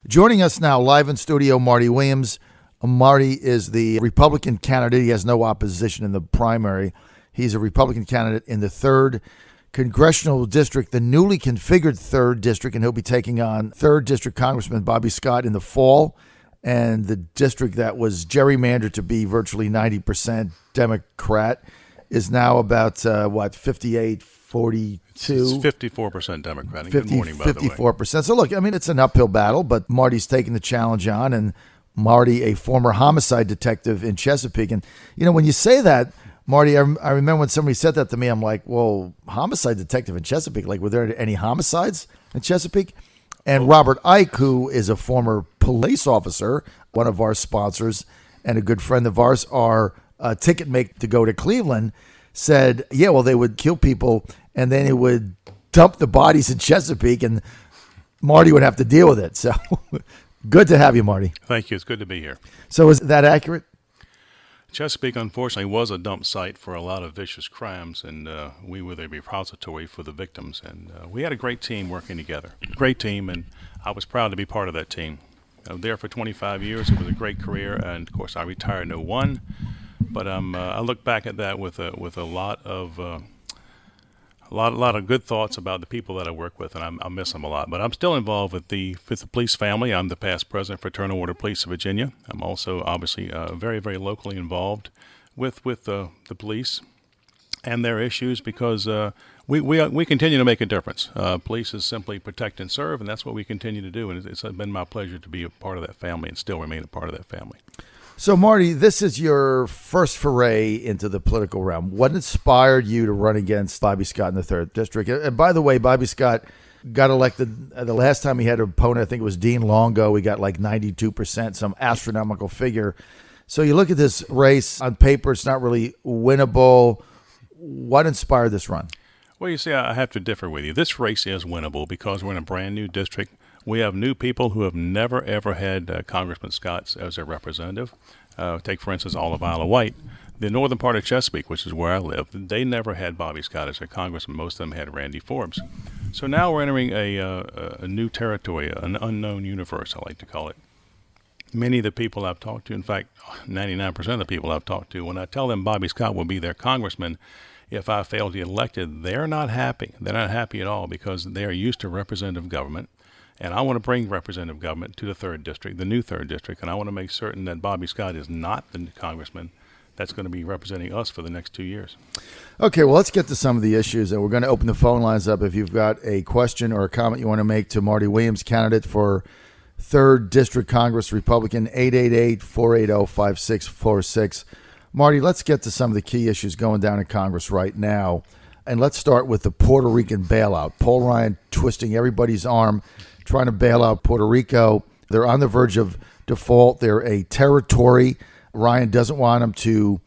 Joining us now live in studio, Marty Williams. Marty is the Republican candidate. He has no opposition in the primary. He's a Republican candidate in the 3rd Congressional District, the newly configured 3rd District, and he'll be taking on 3rd District Congressman Bobby Scott in the fall. And the district that was gerrymandered to be virtually 90% Democrat is now about, 58, 42? It's 54% Democratic. Good morning, by the way. 54%. So, look, I mean, it's an uphill battle, but Marty's taking the challenge on, and Marty, a former homicide detective in Chesapeake. And, you know, when you say that, Marty, I remember when somebody said that to me, I'm like, well, homicide detective in Chesapeake? Like, were there any homicides in Chesapeake? And Robert Ike, who is a former police officer, one of our sponsors, and a good friend of ours, our ticket maker to go to Cleveland, said, yeah, well, they would kill people and then it would dump the bodies in Chesapeake and Marty would have to deal with it. So good to have you, Marty. Thank you. It's good to be here. So is that accurate? Chesapeake, unfortunately, was a dump site for a lot of vicious crimes, and we were the repository for the victims. And we had a great team working together. Great team, and I was proud to be part of that team. I was there for 25 years. It was a great career, and, of course, I retired in 2001. But I look back at that with a lot of good thoughts about the people that I work with, and I miss them a lot. But I'm still involved with the police family. I'm the past president for Fraternal Order Police of Virginia. I'm also obviously very, very locally involved with the police and their issues because we continue to make a difference. Police is simply protect and serve, and that's what we continue to do. And it's been my pleasure to be a part of that family and still remain a part of that family. So, Marty, this is your first foray into the political realm. What inspired you to run against Bobby Scott in the 3rd District? And by the way, Bobby Scott got elected the last time he had an opponent. I think it was Dean Longo. He got like 92%, some astronomical figure. So you look at this race on paper, it's not really winnable. What inspired this run? Well, you see, I have to differ with you. This race is winnable because we're in a brand new district. We have new people who have never, ever had Congressman Scott as their representative. Take, for instance, Olive Isle White. The northern part of Chesapeake, which is where I live, they never had Bobby Scott as their congressman. Most of them had Randy Forbes. So now we're entering a new territory, an unknown universe, I like to call it. Many of the people I've talked to, in fact, 99% of the people I've talked to, when I tell them Bobby Scott will be their congressman, if I fail to get elected, they're not happy. They're not happy at all because they are used to representative government. And I want to bring representative government to the 3rd District, the new 3rd District, and I want to make certain that Bobby Scott is not the congressman that's going to be representing us for the next 2 years. Okay, well, let's get to some of the issues, and we're going to open the phone lines up. If you've got a question or a comment you want to make to Marty Williams, candidate for 3rd District Congress, Republican, 888-480-5646. Marty, let's get to some of the key issues going down in Congress right now, and let's start with the Puerto Rican bailout. Paul Ryan twisting everybody's arm, trying to bail out Puerto Rico. They're on the verge of default. They're a territory. Ryan doesn't want them to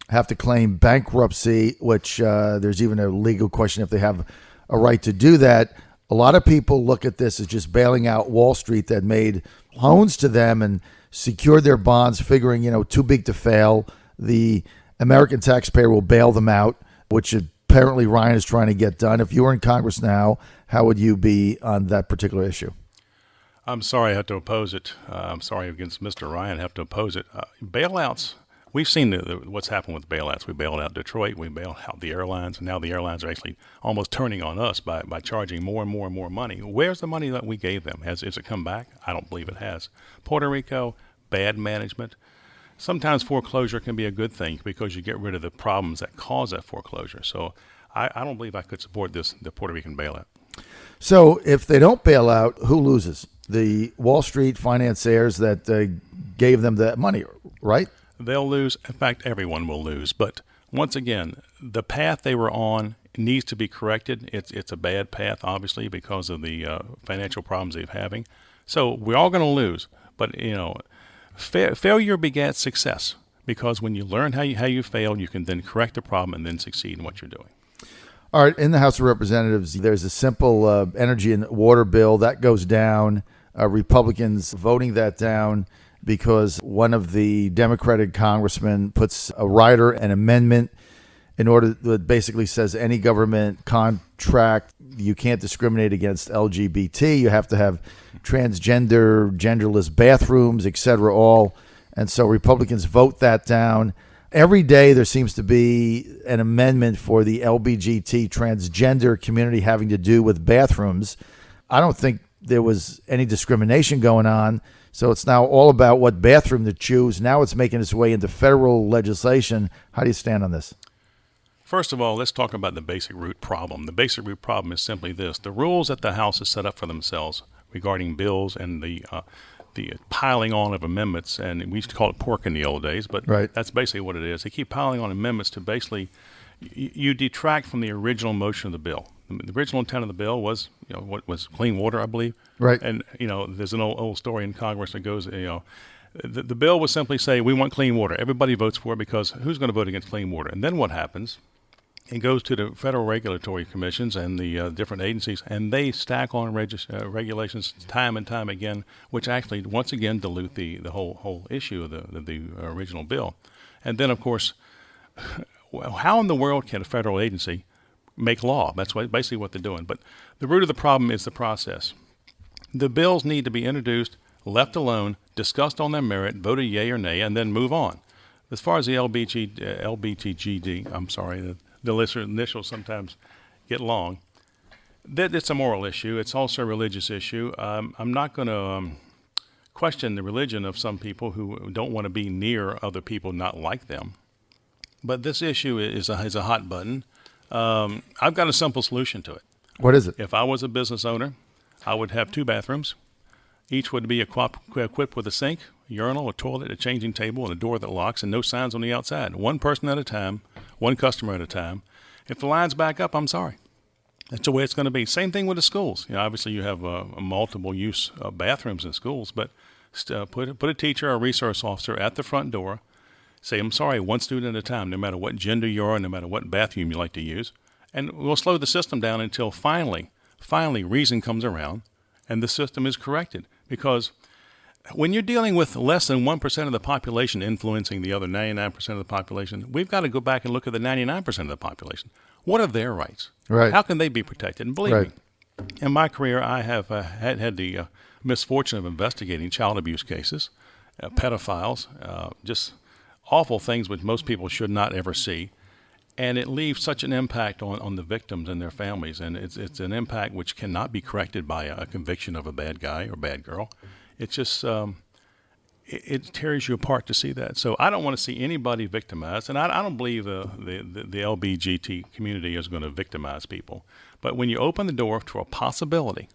have to claim bankruptcy, which there's even a legal question if they have a right to do that. A lot of people look at this as just bailing out Wall Street that made loans to them and secured their bonds, figuring, too big to fail. The American taxpayer will bail them out, which apparently Ryan is trying to get done. If you were in Congress now, how would you be on that particular issue? I'm sorry I have to oppose it. I'm sorry against Mr. Ryan I have to oppose it. Bailouts, we've seen what's happened with bailouts. We bailed out Detroit, we bailed out the airlines, and now the airlines are actually almost turning on us by charging more and more and more money. Where's the money that we gave them? Has it come back? I don't believe it has. Puerto Rico, bad management. Sometimes foreclosure can be a good thing because you get rid of the problems that cause that foreclosure. So I don't believe I could support the Puerto Rican bailout. So if they don't bail out, who loses? The Wall Street financiers that gave them that money, right? They'll lose. In fact, everyone will lose. But once again, the path they were on needs to be corrected. It's a bad path, obviously, because of the financial problems they're having. So we're all going to lose. But, failure begets success because when you learn how you failed, you can then correct the problem and then succeed in what you're doing. All right, in the House of Representatives, there's a simple energy and water bill that goes down. Republicans voting that down because one of the Democratic congressmen puts a rider, an amendment, in order that basically says any government contract, you can't discriminate against LGBT. You have to have transgender, genderless bathrooms, et cetera, all. And so Republicans vote that down. Every day there seems to be an amendment for the LBGT transgender community having to do with bathrooms. I don't think there was any discrimination going on. So it's now all about what bathroom to choose. Now it's making its way into federal legislation. How do you stand on this? First of all, let's talk about the basic root problem. The basic root problem is simply this. The rules that the House has set up for themselves regarding bills and the piling on of amendments, and we used to call it pork in the old days, but right. That's basically what it is. They keep piling on amendments to basically, you detract from the original motion of the bill. The original intent of the bill was, what was clean water, I believe. Right. And, there's an old story in Congress that goes, the bill would simply say, we want clean water. Everybody votes for it because who's going to vote against clean water? And then what happens? It goes to the federal regulatory commissions and the different agencies, and they stack on regulations time and time again, which actually, once again, dilute the whole issue of the original bill. And then, of course, how in the world can a federal agency make law? That's basically what they're doing. But the root of the problem is the process. The bills need to be introduced, left alone, discussed on their merit, voted yay or nay, and then move on. As far as the LBTGD, I'm sorry, the initials sometimes get long. It's a moral issue. It's also a religious issue. I'm not going to question the religion of some people who don't want to be near other people not like them. But this issue is a hot button. I've got a simple solution to it. What is it? If I was a business owner, I would have 2 bathrooms. Each would be equipped with a sink, a urinal, a toilet, a changing table, and a door that locks, and no signs on the outside. One person at a time, one customer at a time. If the lines back up, I'm sorry. That's the way it's going to be. Same thing with the schools. Obviously you have a multiple use bathrooms in schools, but put a teacher or a resource officer at the front door. Say, I'm sorry, one student at a time, no matter what gender you are, no matter what bathroom you like to use. And we'll slow the system down until finally reason comes around and the system is corrected. Because when you're dealing with less than 1% of the population influencing the other 99% of the population, we've got to go back and look at the 99% of the population. What are their rights? Right. How can they be protected? And believe Right. me, in my career, I have had the misfortune of investigating child abuse cases, pedophiles, just awful things which most people should not ever see. And it leaves such an impact on the victims and their families. And it's an impact which cannot be corrected by a conviction of a bad guy or bad girl. It's just, it tears you apart to see that. So I don't want to see anybody victimized. And I don't believe the LBGT community is going to victimize people. But when you open the door to a possibility,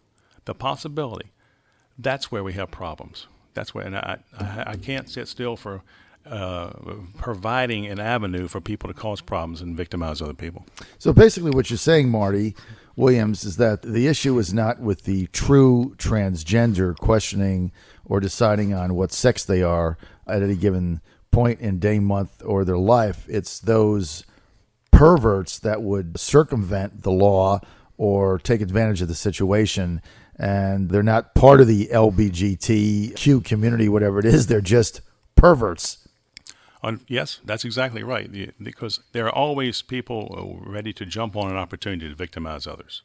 that's where we have problems. That's where, and I can't sit still for providing an avenue for people to cause problems and victimize other people. So basically what you're saying, Marty Williams, is that the issue is not with the true transgender questioning or deciding on what sex they are at any given point in day, month, or their life. It's those perverts that would circumvent the law or take advantage of the situation, and they're not part of the LBGTQ community, whatever it is. They're just perverts. Yes, that's exactly right, because there are always people ready to jump on an opportunity to victimize others.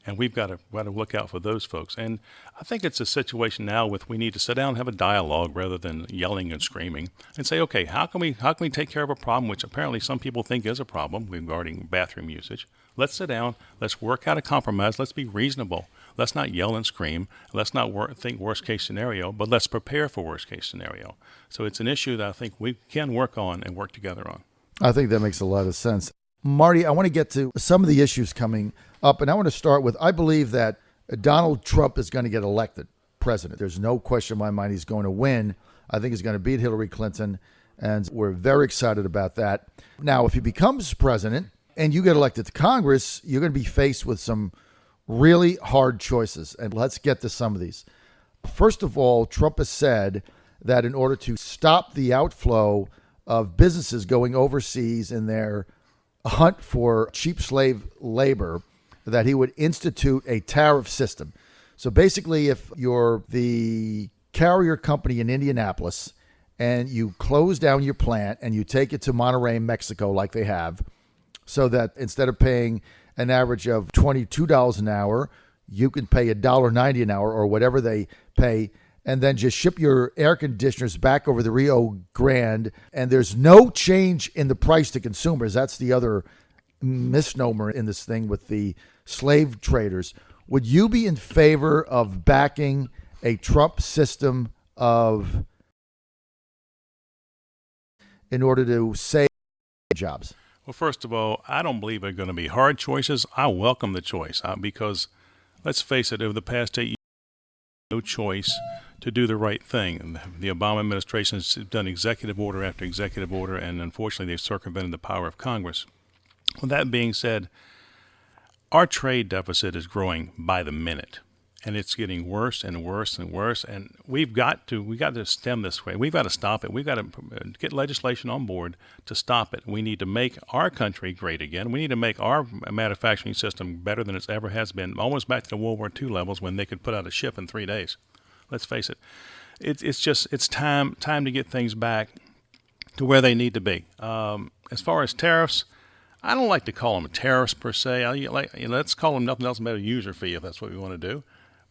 And we've got to look out for those folks. And I think it's a situation now with we need to sit down and have a dialogue rather than yelling and screaming and say, okay, how can we take care of a problem which apparently some people think is a problem regarding bathroom usage? Let's sit down. Let's work out a compromise. Let's be reasonable. Let's not yell and scream. Let's not think worst case scenario, but let's prepare for worst case scenario. So it's an issue that I think we can work on and work together on. I think that makes a lot of sense. Marty, I want to get to some of the issues coming up, and I want to start with, I believe that Donald Trump is going to get elected president. There's no question in my mind he's going to win. I think he's going to beat Hillary Clinton, and we're very excited about that. Now, if he becomes president and you get elected to Congress, you're going to be faced with some really hard choices, and let's get to some of these. First of all, Trump has said that in order to stop the outflow of businesses going overseas in their hunt for cheap slave labor, that he would institute a tariff system. So basically, if you're the carrier company in Indianapolis and you close down your plant and you take it to Monterrey, Mexico, like they have, so that instead of paying an average of $22 an hour, you can pay $1.90 an hour or whatever they pay, and then just ship your air conditioners back over the Rio Grande, and there's no change in the price to consumers. That's the other misnomer in this thing with the slave traders. Would you be in favor of backing a Trump system in order to save jobs? Well, first of all, I don't believe they're going to be hard choices. I welcome the choice because, let's face it, over the past 8 years, no choice to do the right thing. And the Obama administration has done executive order after executive order, and unfortunately, they've circumvented the power of Congress. With that being said, our trade deficit is growing by the minute, and it's getting worse and worse and worse. And we got to stem this way. We've got to stop it. We've got to get legislation on board to stop it. We need to make our country great again. We need to make our manufacturing system better than it's ever has been, almost back to the World War II levels when they could put out a ship in 3 days. Let's face it. It's time to get things back to where they need to be. As far as tariffs, I don't like to call them tariffs per se. Let's call them nothing else but a user fee if that's what we want to do.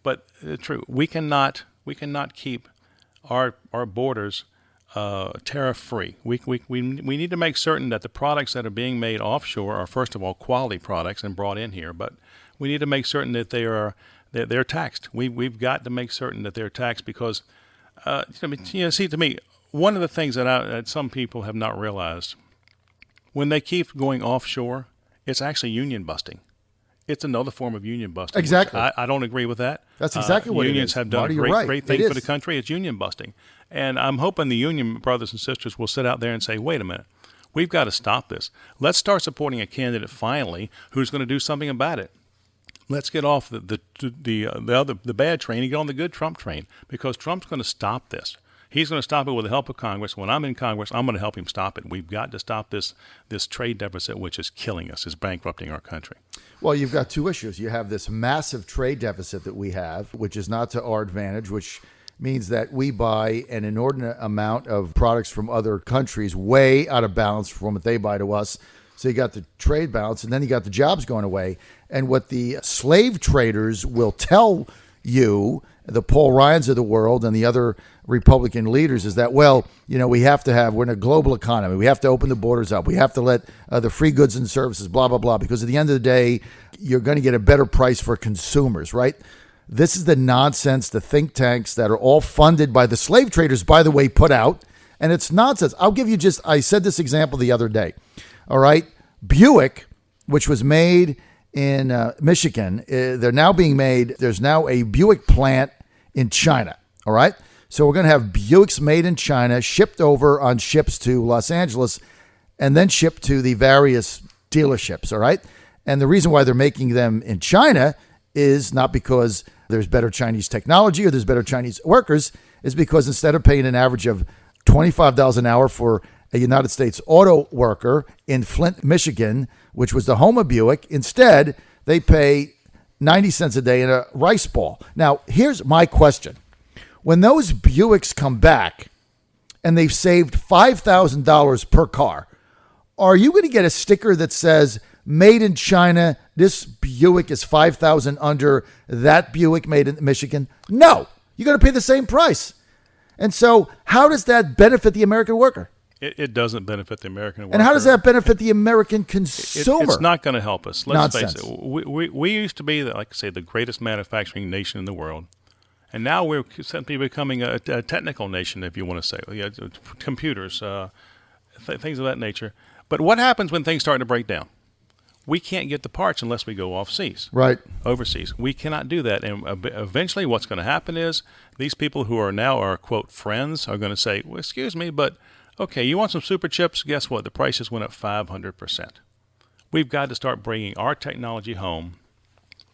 But true, we cannot keep our borders tariff free. We need to make certain that the products that are being made offshore are, first of all, quality products and brought in here. But we need to make certain that they're taxed. We've got to make certain that they're taxed because see, to me, one of the things that some people have not realized, when they keep going offshore, it's actually union busting. It's another form of union busting. Exactly. I don't agree with that. That's exactly what it is. Unions have done Marty, a great thing for the country. It's union busting. And I'm hoping the union brothers and sisters will sit out there and say, wait a minute, we've got to stop this. Let's start supporting a candidate finally who's going to do something about it. Let's get off the bad train and get on the good Trump train, because Trump's going to stop this. He's going to stop it with the help of Congress. When I'm in Congress, I'm going to help him stop it. We've got to stop this trade deficit, which is killing us, is bankrupting our country. Well, you've got two issues. You have this massive trade deficit that we have, which is not to our advantage, which means that we buy an inordinate amount of products from other countries way out of balance from what they buy to us. So you got the trade balance, and then you got the jobs going away. And what the slave traders will tell you, the Paul Ryans of the world and the other Republican leaders, is that, well, we're in a global economy. We have to open the borders up. We have to let the free goods and services, blah, blah, blah, because at the end of the day, you're going to get a better price for consumers, right? This is the nonsense the think tanks that are all funded by the slave traders, by the way, put out. And it's nonsense. I'll give you I said this example the other day. All right. Buick, which was made in Michigan, they're now being made. There's now a Buick plant in China. All right. So we're going to have Buicks made in China, shipped over on ships to Los Angeles, and then shipped to the various dealerships. All right. And the reason why they're making them in China is not because there's better Chinese technology or there's better Chinese workers, is because instead of paying an average of $25 an hour for a United States auto worker in Flint, Michigan, which was the home of Buick, instead they pay 90 cents a day in a rice ball. Now, here's my question. When those Buicks come back and they've saved $5,000 per car, are you going to get a sticker that says, made in China, this Buick is $5,000 under that Buick made in Michigan? No, you're going to pay the same price. And so how does that benefit the American worker? It doesn't benefit the American worker. And how does that benefit the American consumer? It's not going to help us. Let's Nonsense. face it. We used to be, like I say, the greatest manufacturing nation in the world. And now we're simply becoming a technical nation, if you want to say. Computers, things of that nature. But what happens when things start to break down? We can't get the parts unless we go overseas. We cannot do that. And eventually what's going to happen is these people who are now our, quote, friends are going to say, well, excuse me, but okay, you want some super chips? Guess what? The prices went up 500%. We've got to start bringing our technology home,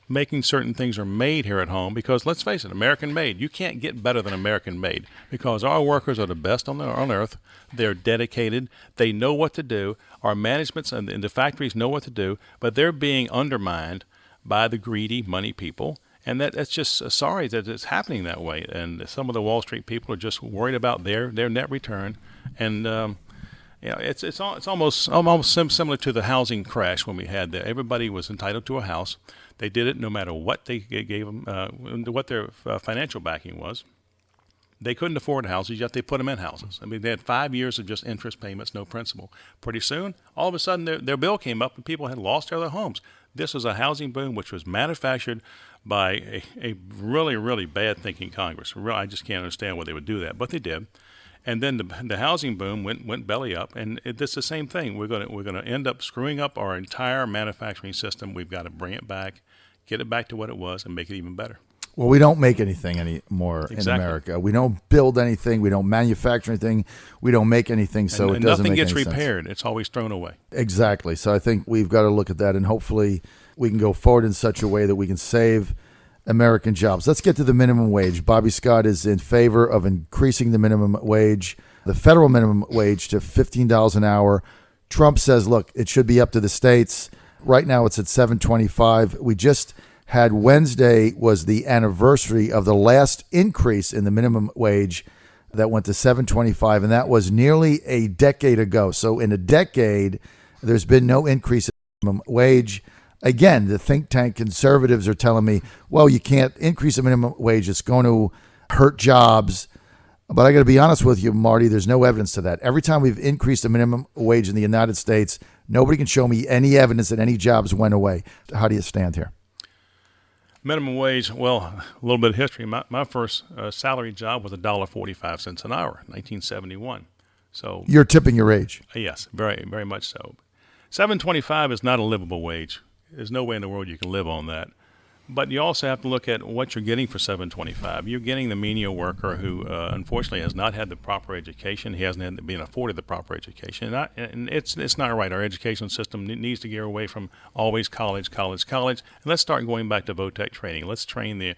making certain things are made here at home, because let's face it, American made. You can't get better than American made, because our workers are the best on earth. They're dedicated. They know what to do. Our managements and the factories know what to do, but they're being undermined by the greedy money people. And that's just sorry that it's happening that way. And some of the Wall Street people are just worried about their net return. And it's almost similar to the housing crash when we had that. Everybody was entitled to a house. They did it no matter what they gave them, what their financial backing was. They couldn't afford houses, yet they put them in houses. I mean, they had 5 years of just interest payments, no principal. Pretty soon, all of a sudden, their bill came up and people had lost their homes. This was a housing boom which was manufactured by a really, really bad thinking Congress. I just can't understand why they would do that, but they did. And then the housing boom went belly up, and it's the same thing. We're gonna end up screwing up our entire manufacturing system. We've got to bring it back, get it back to what it was, and make it even better. Well, we don't make anything anymore in America. We don't build anything. We don't manufacture anything. We don't make anything, so it doesn't make any sense. Nothing gets repaired. It's always thrown away. Exactly. So I think we've got to look at that, and hopefully we can go forward in such a way that we can save American jobs. Let's get to the minimum wage. Bobby Scott is in favor of increasing the minimum wage, the federal minimum wage, to $15 an hour. Trump says, look, it should be up to the states. Right now it's at $7.25. We just had Wednesday was the anniversary of the last increase in the minimum wage that went to $7.25, and that was nearly a decade ago. So in a decade, there's been no increase in the minimum wage. Again, the think tank conservatives are telling me, well, you can't increase the minimum wage. It's going to hurt jobs. But I got to be honest with you, Marty, there's no evidence to that. Every time we've increased the minimum wage in the United States, nobody can show me any evidence that any jobs went away. How do you stand here? Minimum wage, well, a little bit of history. My first salary job was $1.45 an hour, 1971. So you're tipping your age. Yes, very, very much so. $7.25 is not a livable wage. There's no way in the world you can live on that. But you also have to look at what you're getting for $7.25. You're getting the menial worker who, unfortunately, has not had the proper education. He hasn't been afforded the proper education, and it's not right. Our education system needs to gear away from always college. And let's start going back to VOTEC training. Let's train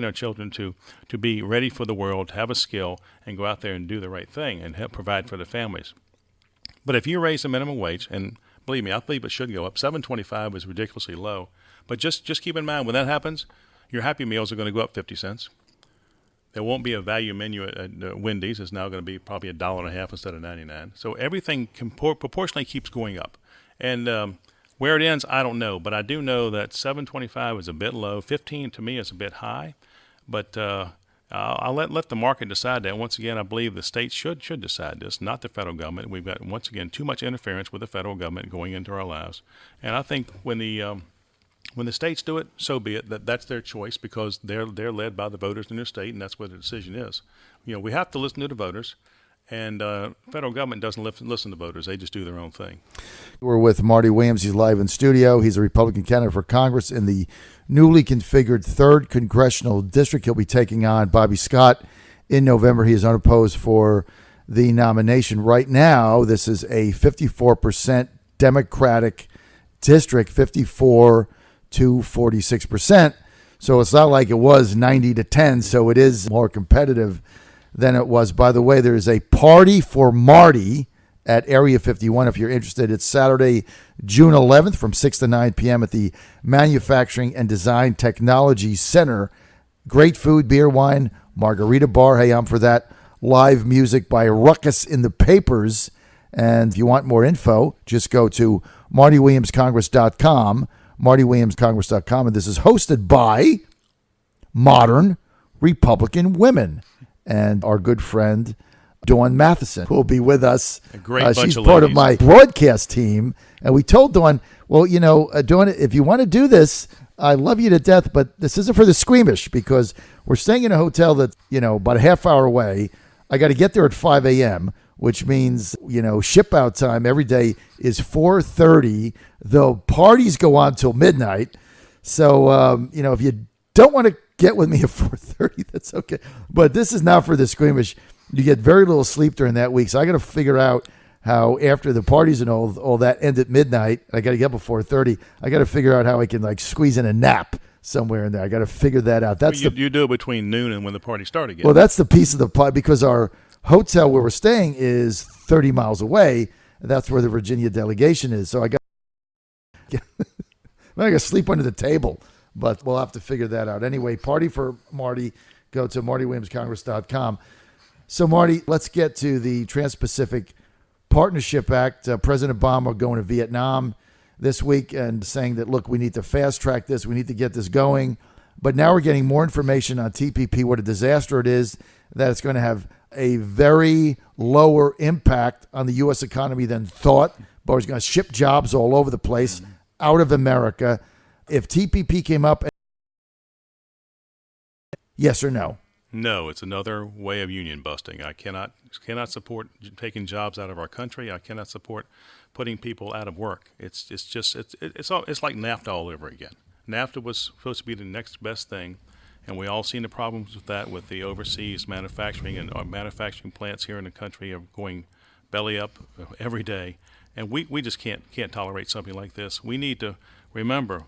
our children to be ready for the world, to have a skill, and go out there and do the right thing and help provide for their families. But if you raise the minimum wage, and believe me, I believe it should go up. $7.25 is ridiculously low. But just keep in mind, when that happens, your Happy Meals are going to go up 50 cents. There won't be a value menu at Wendy's. It's now going to be probably $1.50 instead of 99. So everything proportionally keeps going up. And where it ends, I don't know. But I do know that $7.25 is a bit low. 15 to me is a bit high. But I'll let the market decide that. Once again, I believe the states should decide this, not the federal government. We've got, once again, too much interference with the federal government going into our lives. And I think when the states do it, so be it. That's their choice, because they're led by the voters in their state, and that's what the decision is. We have to listen to the voters, and federal government doesn't listen to voters. They just do their own thing. We're with Marty Williams. He's live in studio. He's a Republican candidate for Congress in the newly configured 3rd Congressional District. He'll be taking on Bobby Scott in November. He is unopposed for the nomination. Right now, this is a 54% Democratic district, 54 to 46%. So it's not like it was 90-10. So it is more competitive than it was. By the way, there is a party for Marty at Area 51. If you're interested, it's Saturday, June 11th from 6 to 9 p.m. at the Manufacturing and Design Technology Center. Great food, beer, wine, margarita bar. Hey, I'm for that. Live music by Ruckus in the Papers. And if you want more info, just go to MartyWilliamsCongress.com. MartyWilliamsCongress.com, and this is hosted by Modern Republican Women and our good friend Dawn Matheson, who will be with us. A great bunch she's of part ladies. of my broadcast team, and we told Dawn, well, Dawn, if you want to do this, I love you to death, but this isn't for the squeamish, because we're staying in a hotel that's about a half hour away. I got to get there at 5 a.m., which means, ship out time every day is 4:30. The parties go on till midnight. So, if you don't want to get with me at 4:30, that's okay. But this is not for the squeamish. You get very little sleep during that week. So I got to figure out how, after the parties and all that end at midnight, I got to get up at 4:30. I got to figure out how I can squeeze in a nap somewhere in there. I got to figure that out. That's you do it between noon and when the party starts again. Well, that's the piece of the pie, because our hotel where we're staying is 30 miles away. That's where the Virginia delegation is. So I got to sleep under the table, but we'll have to figure that out. Anyway, party for Marty. Go to MartyWilliamsCongress.com. So, Marty, let's get to the Trans-Pacific Partnership Act. President Obama going to Vietnam this week and saying that, look, we need to fast track this. We need to get this going. But now we're getting more information on TPP, what a disaster it is, that it's going to have a very lower impact on the U.S. economy than thought, but it's going to ship jobs all over the place out of America. If TPP came up, yes or no? No, it's another way of union busting. I cannot support taking jobs out of our country. I cannot support putting people out of work. It's like NAFTA all over again. NAFTA was supposed to be the next best thing, and we all seen the problems with that, with the overseas manufacturing, and our manufacturing plants here in the country are going belly up every day, and we just can't tolerate something like this. We need to remember,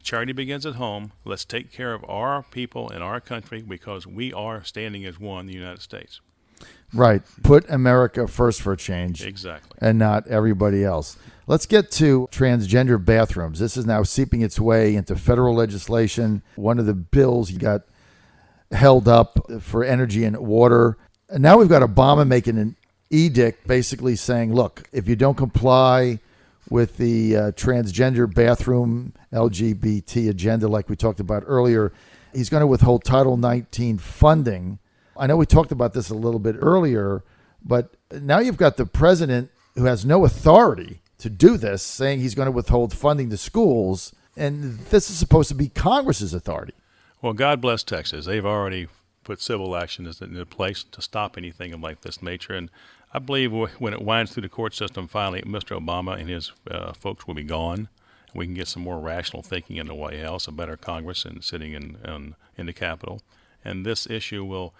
charity begins at home. Let's take care of our people in our country, because we are standing as one, the United States. Right. Put America first for a change. Exactly. And not everybody else. Let's get to transgender bathrooms. This is now seeping its way into federal legislation. One of the bills got held up for energy and water. And now we've got Obama making an edict basically saying, look, if you don't comply with the transgender bathroom LGBT agenda like we talked about earlier, he's going to withhold Title 19 funding. I know we talked about this a little bit earlier, but now you've got the president who has no authority to do this, saying he's going to withhold funding to schools, and this is supposed to be Congress's authority. Well, God bless Texas. They've already put civil action into place to stop anything of like this nature, and I believe when it winds through the court system, finally, Mr. Obama and his folks will be gone. We can get some more rational thinking in the White House, a better Congress, and sitting in the Capitol, and this issue will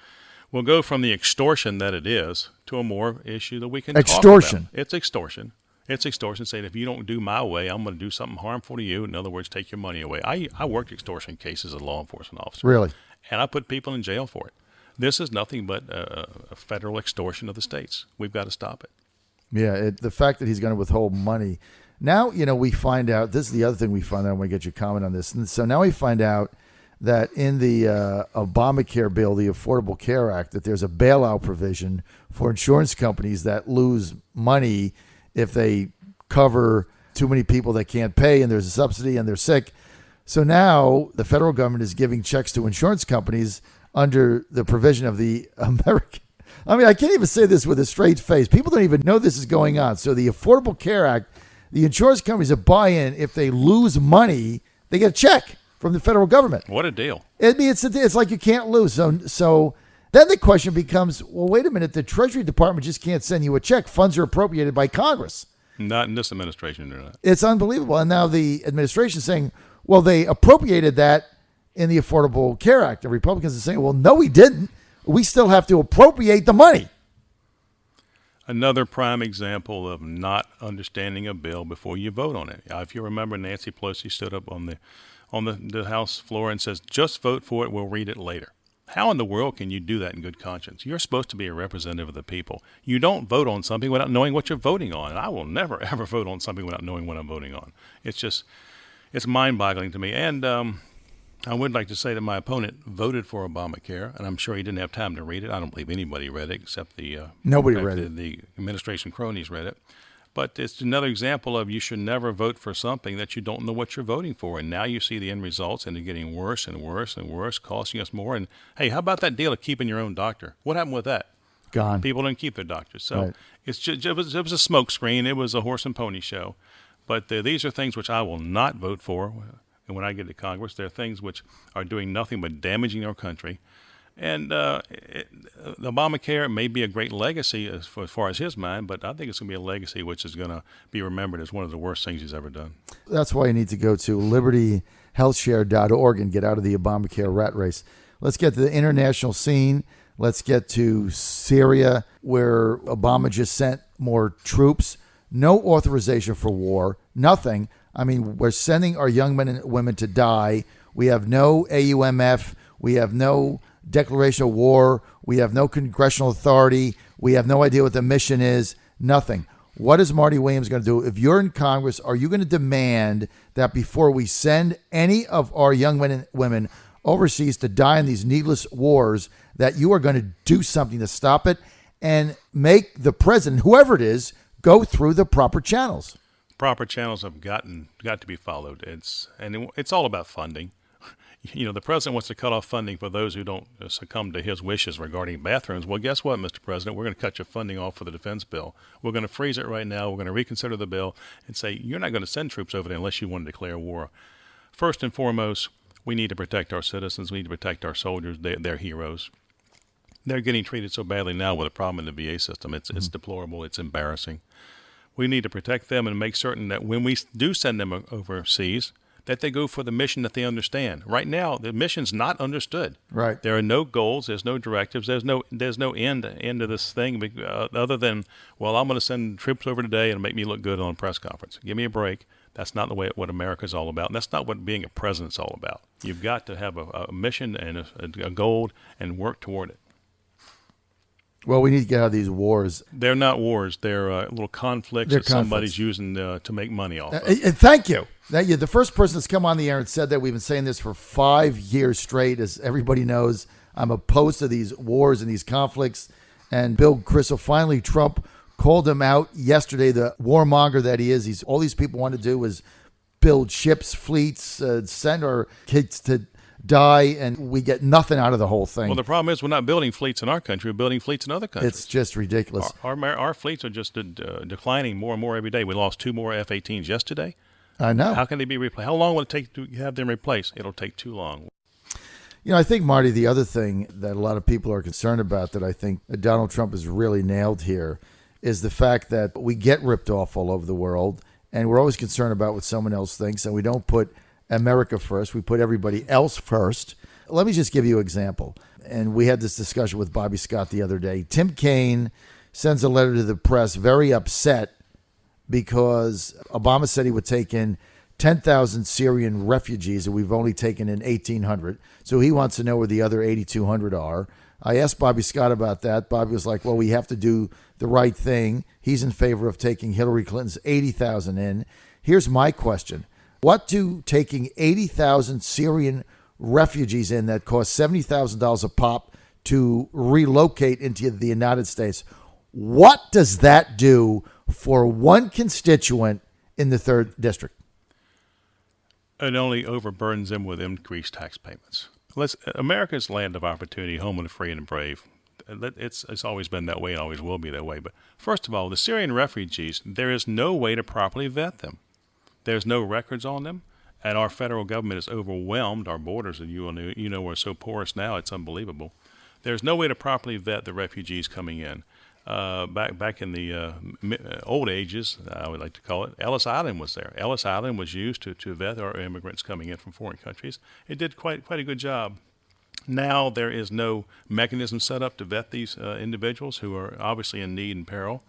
go from the extortion that it is to a more issue that we can talk about. It's extortion. It's extortion, saying if you don't do my way, I'm going to do something harmful to you. In other words, take your money away. I worked extortion cases as a law enforcement officer. Really? And I put people in jail for it. This is nothing but a federal extortion of the states. We've got to stop it. Yeah, the fact that he's going to withhold money. Now, we find out, this is the other thing we find out, I want to get your comment on this. And so now we find out that in the Obamacare bill, the Affordable Care Act, that there's a bailout provision for insurance companies that lose money if they cover too many people that can't pay and there's a subsidy and they're sick. So now the federal government is giving checks to insurance companies under the provision of the American. I mean, I can't even say this with a straight face. People don't even know this is going on. So the Affordable Care Act, the insurance companies that buy in, if they lose money, they get a check from the federal government. What a deal. I mean, it's like you can't lose. So then the question becomes, well, wait a minute. The Treasury Department just can't send you a check. Funds are appropriated by Congress. Not in this administration, they're not. It's unbelievable. And now the administration is saying, well, they appropriated that in the Affordable Care Act. The Republicans are saying, well, no, we didn't. We still have to appropriate the money. Another prime example of not understanding a bill before you vote on it. If you remember, Nancy Pelosi stood up on the House floor and says, just vote for it, we'll read it later. How in the world can you do that in good conscience? You're supposed to be a representative of the people. You don't vote on something without knowing what you're voting on. And I will never, ever vote on something without knowing what I'm voting on. It's mind-boggling to me. And I would like to say that my opponent voted for Obamacare, and I'm sure he didn't have time to read it. I don't believe anybody read it except the administration cronies read it. But it's another example of you should never vote for something that you don't know what you're voting for. And now you see the end results, and they're getting worse and worse and worse, costing us more. And, hey, how about that deal of keeping your own doctor? What happened with that? Gone. People didn't keep their doctors. So right. it was a smoke screen. It was a horse and pony show. But these are things which I will not vote for. And when I get to Congress, there are things which are doing nothing but damaging our country. And Obamacare may be a great legacy as far as his mind, but I think it's going to be a legacy which is going to be remembered as one of the worst things he's ever done. That's why you need to go to libertyhealthshare.org and get out of the Obamacare rat race. Let's get to the international scene. Let's get to Syria, where Obama just sent more troops. No authorization for war, nothing. I mean, we're sending our young men and women to die. We have no AUMF. We have no declaration of war. We have no congressional authority. We have no idea what the mission is. Nothing. What is Marty Williams going to do? If you're in Congress, are you going to demand that before we send any of our young men and women overseas to die in these needless wars, that you are going to do something to stop it and make the president, whoever it is, go through the proper channels. Proper channels have got to be followed. It's all about funding. The president wants to cut off funding for those who don't succumb to his wishes regarding bathrooms. Well, guess what, Mr. President? We're going to cut your funding off for the defense bill. We're going to freeze it right now. We're going to reconsider the bill and say you're not going to send troops over there unless you want to declare war. First and foremost, we need to protect our citizens. We need to protect our soldiers. They're heroes. They're getting treated so badly now with a problem in the VA system. It's deplorable. It's embarrassing. We need to protect them and make certain that when we do send them overseas, that they go for the mission that they understand. Right now, the mission's not understood. Right. There are no goals. There's no directives. There's no end to this thing other than, well, I'm going to send troops over today and make me look good on a press conference. Give me a break. That's not the way what America's all about. And that's not what being a president's all about. You've got to have a mission and a goal and work toward it. Well, we need to get out of these wars. They're not wars. They're little conflicts that somebody's using to make money off of. And thank you. The first person that's come on the air and said that. We've been saying this for 5 years straight. As everybody knows, I'm opposed to these wars and these conflicts. And Bill Kristol, finally, Trump called him out yesterday, the warmonger that he is. All these people want to do is build ships, fleets, send our kids to die, and we get nothing out of the whole thing. Well, the problem is we're not building fleets in our country. We're building fleets in other countries. It's just ridiculous. Our fleets are just declining more and more every day. We lost 2 more F-18s yesterday. I know. How can they be replaced? How long will it take to have them replaced? It'll take too long. I think, Marty, the other thing that a lot of people are concerned about that I think Donald Trump has really nailed here is the fact that we get ripped off all over the world, and we're always concerned about what someone else thinks, and we don't put America first. We put everybody else first. Let me just give you an example. And we had this discussion with Bobby Scott the other day. Tim Kaine sends a letter to the press very upset because Obama said he would take in 10,000 Syrian refugees, and we've only taken in 1,800. So he wants to know where the other 8,200 are. I asked Bobby Scott about that. Bobby was like, well, we have to do the right thing. He's in favor of taking Hillary Clinton's 80,000 in. Here's my question. What do taking 80,000 Syrian refugees in that cost $70,000 a pop to relocate into the United States, what does that do for one constituent in the 3rd District? It only overburdens them with increased tax payments. America's land of opportunity, home of the free and the brave. It's always been that way and always will be that way. But first of all, the Syrian refugees, there is no way to properly vet them. There's no records on them, and our federal government is overwhelmed. Our borders, are so porous now, it's unbelievable. There's no way to properly vet the refugees coming in. Back in the old ages, I would like to call it, Ellis Island was there. Ellis Island was used to vet our immigrants coming in from foreign countries. It did quite a good job. Now there is no mechanism set up to vet these individuals who are obviously in need and peril.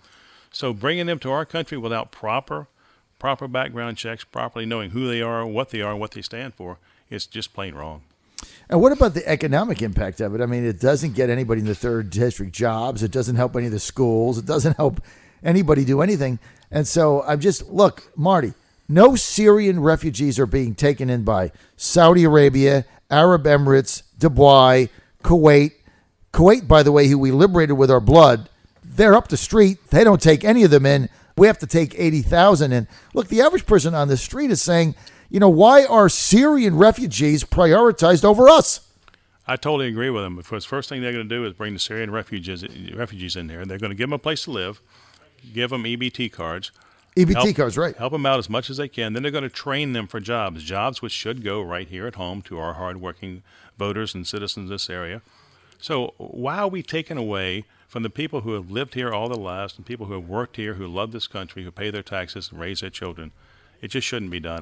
So bringing them to our country without proper background checks, properly knowing who they are, what they stand for, it's just plain wrong. And what about the economic impact of it? I mean, it doesn't get anybody in the 3rd District jobs. It doesn't help any of the schools. It doesn't help anybody do anything. And so look, Marty, no Syrian refugees are being taken in by Saudi Arabia, Arab Emirates, Dubai, Kuwait. Kuwait, by the way, who we liberated with our blood, they're up the street. They don't take any of them in. We have to take 80,000 in. Look, the average person on the street is saying, why are Syrian refugees prioritized over us? I totally agree with them. Because the first thing they're going to do is bring the Syrian refugees in there. They're going to give them a place to live, give them EBT cards. Cards, right. Help them out as much as they can. Then they're going to train them for jobs which should go right here at home to our hardworking voters and citizens of this area. So why are we taking away from the people who have lived here all their lives and people who have worked here, who love this country, who pay their taxes and raise their children? It just shouldn't be done.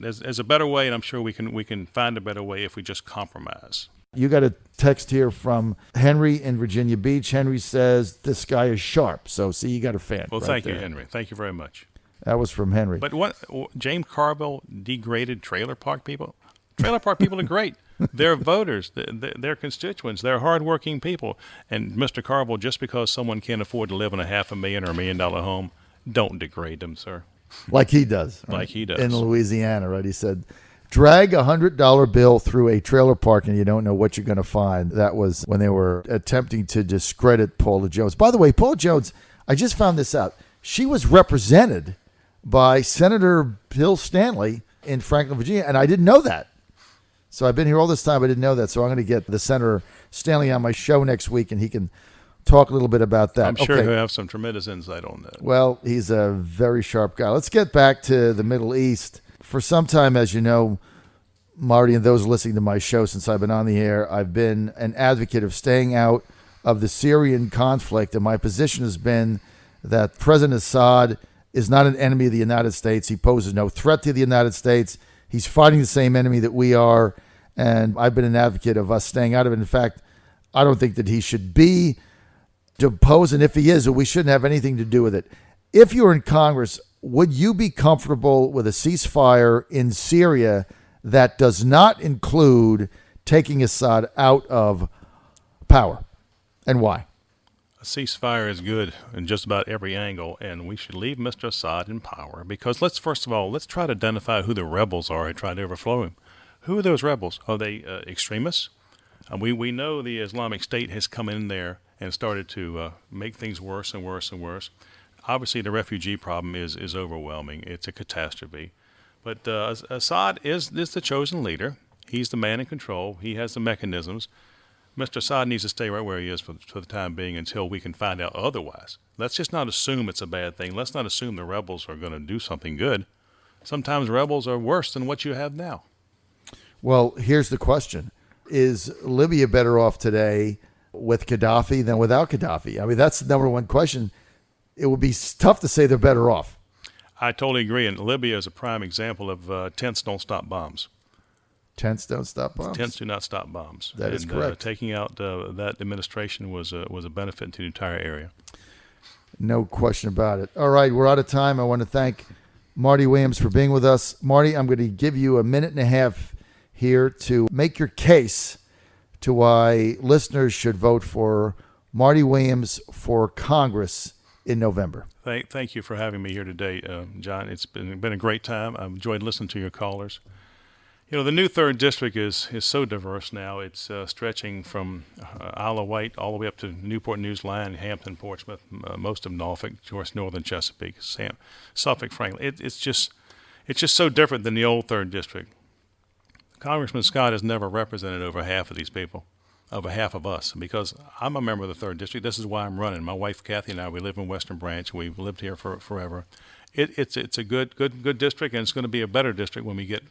There's a better way, and I'm sure we can find a better way if we just compromise. You got a text here from Henry in Virginia Beach. Henry says, this guy is sharp. So, see, you got a fan. Well, thank you, Henry. Thank you very much. That was from Henry. But what James Carville degraded trailer park people? Trailer park people are great. They're voters. They're constituents. They're hardworking people. And Mr. Carville, just because someone can't afford to live in a $500,000 or $1 million home, don't degrade them, sir. Like he does. Right? Like he does. In Louisiana, right? He said, drag a $100 bill through a trailer park and you don't know what you're going to find. That was when they were attempting to discredit Paula Jones. By the way, Paula Jones, I just found this out. she was represented by Senator Bill Stanley in Franklin, Virginia, and I didn't know that. So I've been here all this time. I didn't know that. So I'm going to get the Senator Stanley on my show next week, and he can talk a little bit about that. I'm sure he'll have some tremendous insight on that. Well, he's a very sharp guy. Let's get back to the Middle East. For some time, as you know, Marty, and those listening to my show since I've been on the air, I've been an advocate of staying out of the Syrian conflict, and my position has been that President Assad is not an enemy of the United States. He poses no threat to the United States. He's fighting the same enemy that we are, and I've been an advocate of us staying out of it. In fact, I don't think that he should be deposed, and if he is, we shouldn't have anything to do with it. If you're in Congress, would you be comfortable with a ceasefire in Syria that does not include taking Assad out of power, and why? A ceasefire is good in just about every angle, and we should leave Mr. Assad in power because let's try to identify who the rebels are who try to overthrow him. Who are those rebels? Are they extremists? We know the Islamic State has come in there and started to make things worse and worse and worse. Obviously, the refugee problem is overwhelming. It's a catastrophe. But Assad is the chosen leader. He's the man in control. He has the mechanisms. Mr. Assad needs to stay right where he is for the time being until we can find out otherwise. Let's just not assume it's a bad thing. Let's not assume the rebels are going to do something good. Sometimes rebels are worse than what you have now. Well, here's the question. Is Libya better off today with Gaddafi than without Gaddafi? I mean, that's the number one question. It would be tough to say they're better off. I totally agree. And Libya is a prime example of tents don't stop bombs. Tents don't stop bombs? Tents do not stop bombs. That is correct. Taking out that administration was a benefit to the entire area. No question about it. All right, we're out of time. I want to thank Marty Williams for being with us. Marty, I'm going to give you a minute and a half here to make your case to why listeners should vote for Marty Williams for Congress in November. Thank you for having me here today, John. It's been a great time. I've enjoyed listening to your callers. You know, the new 3rd District is so diverse now. It's stretching from Isle of Wight all the way up to Newport News Line, Hampton, Portsmouth, most of Norfolk, of course, northern Chesapeake, Suffolk, Franklin. It's just so different than the old 3rd District. Congressman Scott has never represented over half of these people, over half of us, because I'm a member of the 3rd District. This is why I'm running. My wife, Kathy, and I, we live in Western Branch. We've lived here forever. It's a good district, and it's going to be a better district when we get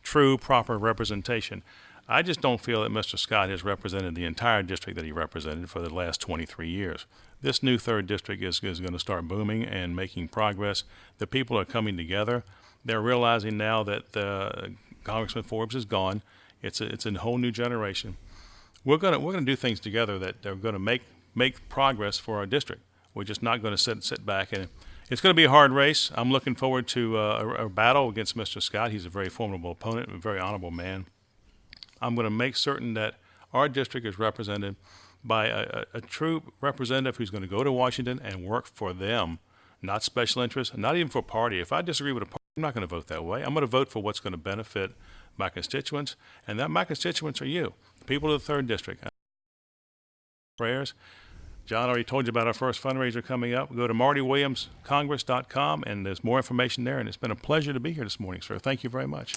true, proper representation. I just don't feel that Mr. Scott has represented the entire district that he represented for the last 23 years. This new 3rd District is going to start booming and making progress. The people are coming together. They're realizing now that Congressman Forbes is gone. It's a whole new generation. We're gonna do things together that are going to make progress for our district. We're just not going to sit back, and it's going to be a hard race. I'm looking forward to a battle against Mr. Scott. He's a very formidable opponent, a very honorable man. I'm going to make certain that our district is represented by a true representative who's going to go to Washington and work for them, not special interests, not even for a party. If I disagree with a party, I'm not going to vote that way. I'm going to vote for what's going to benefit my constituents, and that my constituents are you, the people of the 3rd District. Prayers. John already told you about our first fundraiser coming up. Go to MartyWilliamsCongress.com, and there's more information there, and it's been a pleasure to be here this morning, sir. Thank you very much.